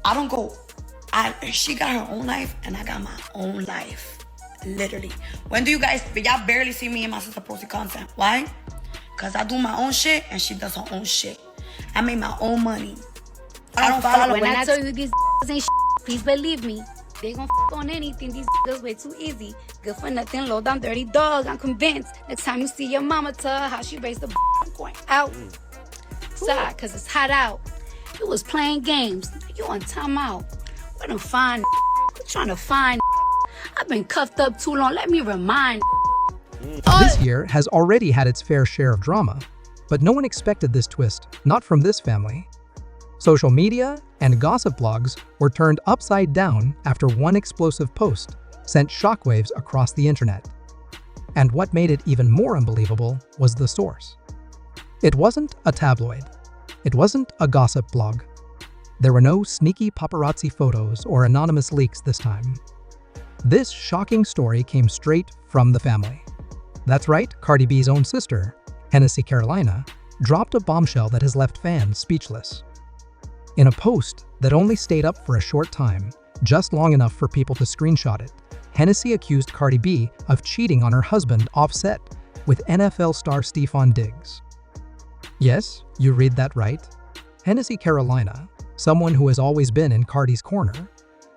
I don't go. She got her own life and I got my own life. Literally. When do you guys, y'all barely see me and my sister posting content. Why? Because I do my own shit and she does her own shit. I make my own money. I don't follow. When I tell you these ain't shit, please believe me. They gon' on anything. These way too easy. Good for nothing, low down dirty dog. I'm convinced. Next time you see your mama, tell her how she raised the I'm going out. Side, cause it's hot out. You was playing games. You on timeout. Where them fine? You trying to find? I've been cuffed up too long. Let me remind. This year has already had its fair share of drama, but no one expected this twist, not from this family. Social media and gossip blogs were turned upside down after one explosive post sent shockwaves across the internet. And what made it even more unbelievable was the source. It wasn't a tabloid. It wasn't a gossip blog. There were no sneaky paparazzi photos or anonymous leaks this time. This shocking story came straight from the family. That's right, Cardi B's own sister, Hennessy Carolina, dropped a bombshell that has left fans speechless. In a post that only stayed up for a short time, just long enough for people to screenshot it, Hennessy accused Cardi B of cheating on her husband Offset with NFL star Stefon Diggs. Yes, you read that right. Hennessy Carolina, someone who has always been in Cardi's corner,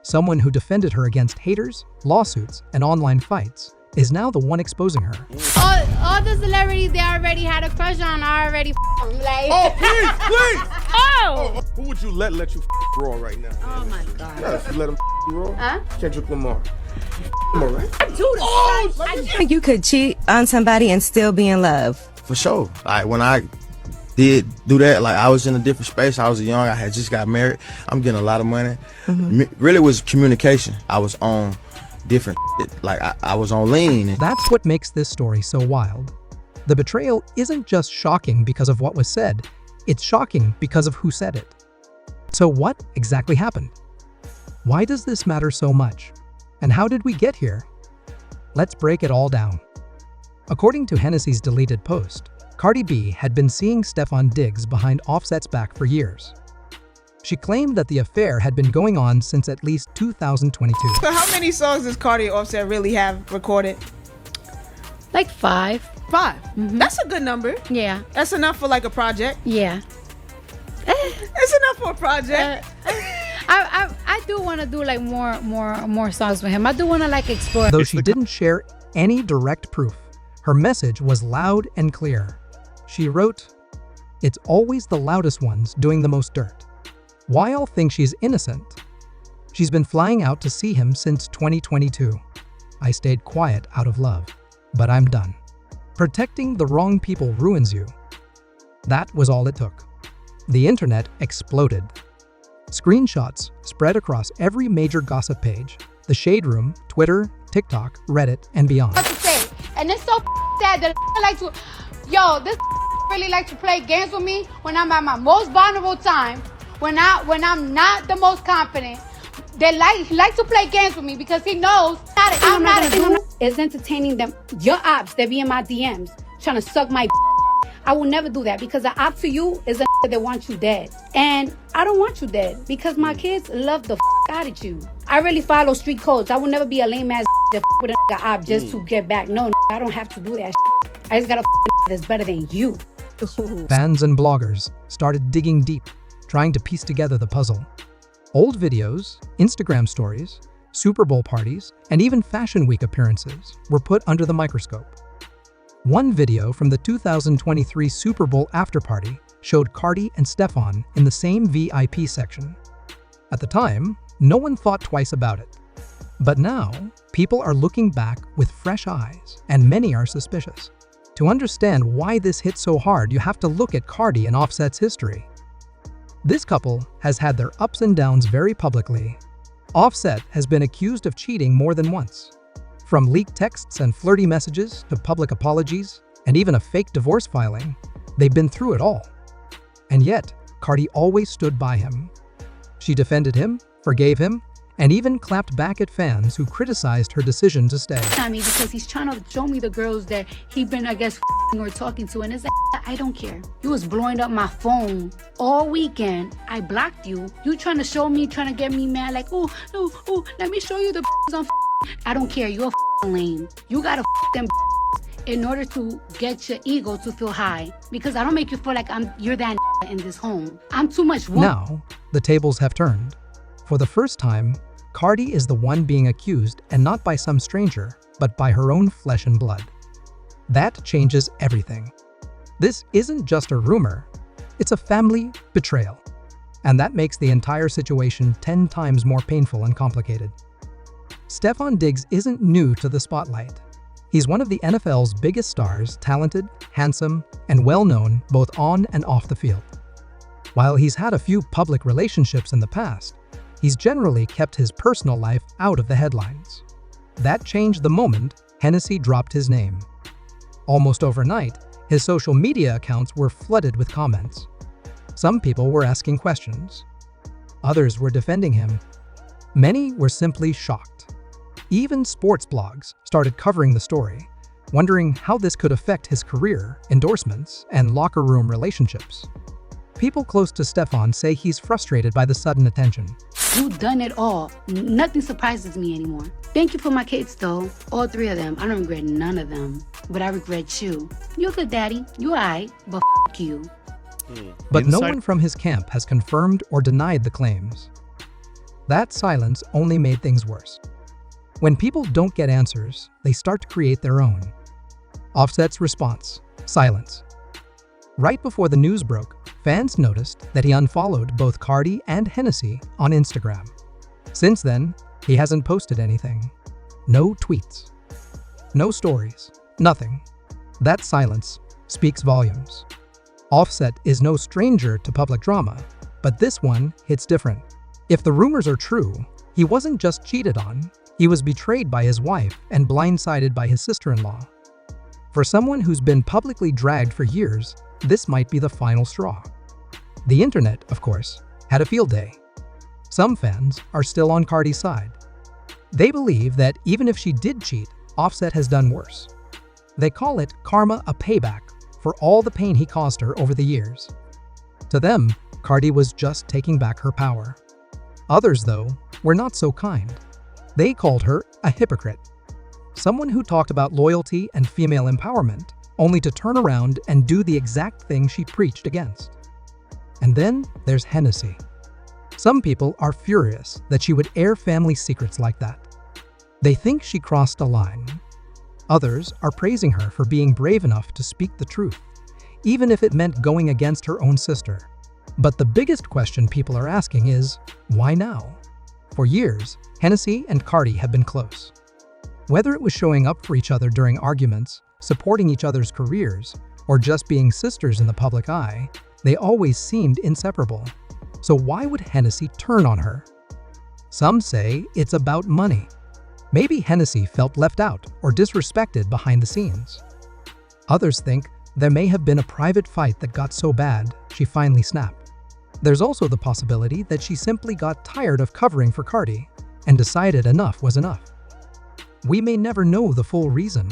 someone who defended her against haters, lawsuits, and online fights, is now the one exposing her. All the celebrities they already had a crush on are already like. Oh, please! Oh! Who would you let you raw right now? Oh my God. Yeah, if you let him raw. Huh? Kendrick Lamar. Lamar, right? I think you could cheat on somebody and still be in love? For sure. Like when I did do that, like I was in a different space. I was young. I had just got married. I'm getting a lot of money. Really was communication. I was on different shit. Like I was on lean. That's what makes this story so wild. The betrayal isn't just shocking because of what was said. It's shocking because of who said it. So what exactly happened? Why does this matter so much? And how did we get here? Let's break it all down. According to Hennessy's deleted post, Cardi B had been seeing Stefon Diggs behind Offset's back for years. She claimed that the affair had been going on since at least 2022. So how many songs does Cardi and Offset really have recorded? like 5. 5. That's a good number. Yeah. That's enough for like a project. Yeah. It's enough for a project. I do want to do like more songs with him. I do want to like explore. Though she didn't share any direct proof, her message was loud and clear. She wrote, "It's always the loudest ones doing the most dirt. Why all think she's innocent? She's been flying out to see him since 2022. I stayed quiet out of love, but I'm done. Protecting the wrong people ruins you." That was all it took. The internet exploded. Screenshots spread across every major gossip page, the Shade Room, Twitter, TikTok, Reddit, and beyond. What to say? And it's so sad that like to, yo, this really like to play games with me when I'm at my most vulnerable time, when I'm not the most confident. He like to play games with me because he knows I'm not is entertaining them. Your ops that be in my DMs trying to suck my. I will never do that because the op to you is a that wants you dead. And I don't want you dead because my kids love the out at you. I really follow street codes. I will never be a lame ass that with a op just to get back. No, I don't have to do that. I just got a that's better than you. Fans and bloggers started digging deep, trying to piece together the puzzle. Old videos, Instagram stories, Super Bowl parties, and even Fashion Week appearances were put under the microscope. One video from the 2023 Super Bowl after-party showed Cardi and Stefon in the same VIP section. At the time, no one thought twice about it. But now, people are looking back with fresh eyes, and many are suspicious. To understand why this hit so hard, you have to look at Cardi and Offset's history. This couple has had their ups and downs very publicly. Offset has been accused of cheating more than once. From leaked texts and flirty messages to public apologies and even a fake divorce filing, they've been through it all. And yet, Cardi always stood by him. She defended him, forgave him, and even clapped back at fans who criticized her decision to stay. I mean, because he's trying to show me the girls that he been, I guess, or talking to, and it's like, I don't care. You was blowing up my phone all weekend. I blocked you. You trying to show me, trying to get me mad, like, oh, let me show you the on. I don't care. You're lame. You gotta them in order to get your ego to feel high, because I don't make you feel like you're that in this home. I'm too much woman. Now, the tables have turned. For the first time, Cardi is the one being accused, and not by some stranger, but by her own flesh and blood. That changes everything. This isn't just a rumor, it's a family betrayal. And that makes the entire situation 10 times more painful and complicated. Stefon Diggs isn't new to the spotlight. He's one of the NFL's biggest stars, talented, handsome, and well-known both on and off the field. While he's had a few public relationships in the past, he's generally kept his personal life out of the headlines. That changed the moment Hennessy dropped his name. Almost overnight, his social media accounts were flooded with comments. Some people were asking questions. Others were defending him. Many were simply shocked. Even sports blogs started covering the story, wondering how this could affect his career, endorsements, and locker room relationships. People close to Stefon say he's frustrated by the sudden attention. You've done it all. Nothing surprises me anymore. Thank you for my kids, though. All 3 of them. I don't regret none of them. But I regret you. You're good, daddy. You alright, but you. But no one from his camp has confirmed or denied the claims. That silence only made things worse. When people don't get answers, they start to create their own. Offset's response: silence. Right before the news broke, fans noticed that he unfollowed both Cardi and Hennessy on Instagram. Since then, he hasn't posted anything. No tweets. No stories. Nothing. That silence speaks volumes. Offset is no stranger to public drama, but this one hits different. If the rumors are true, he wasn't just cheated on, he was betrayed by his wife and blindsided by his sister-in-law. For someone who's been publicly dragged for years, this might be the final straw. The internet, of course, had a field day. Some fans are still on Cardi's side. They believe that even if she did cheat, Offset has done worse. They call it karma, a payback for all the pain he caused her over the years. To them, Cardi was just taking back her power. Others, though, were not so kind. They called her a hypocrite, someone who talked about loyalty and female empowerment, only to turn around and do the exact thing she preached against. And then there's Hennessy. Some people are furious that she would air family secrets like that. They think she crossed a line. Others are praising her for being brave enough to speak the truth, even if it meant going against her own sister. But the biggest question people are asking is, why now? For years, Hennessy and Cardi have been close. Whether it was showing up for each other during arguments, supporting each other's careers, or just being sisters in the public eye, they always seemed inseparable. So why would Hennessy turn on her? Some say it's about money. Maybe Hennessy felt left out or disrespected behind the scenes. Others think there may have been a private fight that got so bad she finally snapped. There's also the possibility that she simply got tired of covering for Cardi and decided enough was enough. We may never know the full reason,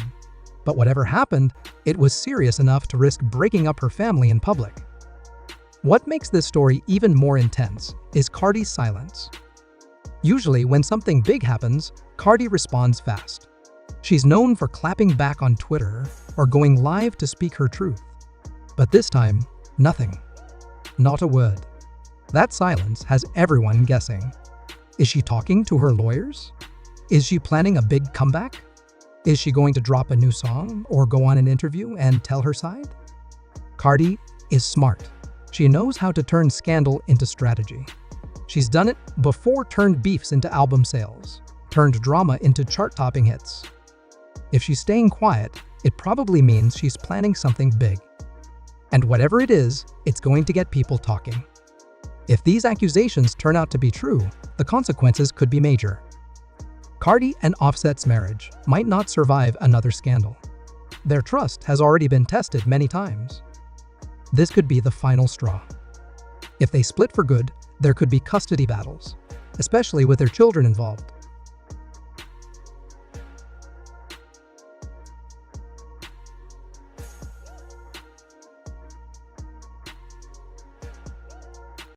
but whatever happened, it was serious enough to risk breaking up her family in public. What makes this story even more intense is Cardi's silence. Usually, when something big happens, Cardi responds fast. She's known for clapping back on Twitter or going live to speak her truth. But this time, nothing. Not a word. That silence has everyone guessing. Is she talking to her lawyers? Is she planning a big comeback? Is she going to drop a new song or go on an interview and tell her side? Cardi is smart. She knows how to turn scandal into strategy. She's done it before, turned beefs into album sales, turned drama into chart-topping hits. If she's staying quiet, it probably means she's planning something big. And whatever it is, it's going to get people talking. If these accusations turn out to be true, the consequences could be major. Cardi and Offset's marriage might not survive another scandal. Their trust has already been tested many times. This could be the final straw. If they split for good, there could be custody battles. especially with their children involved.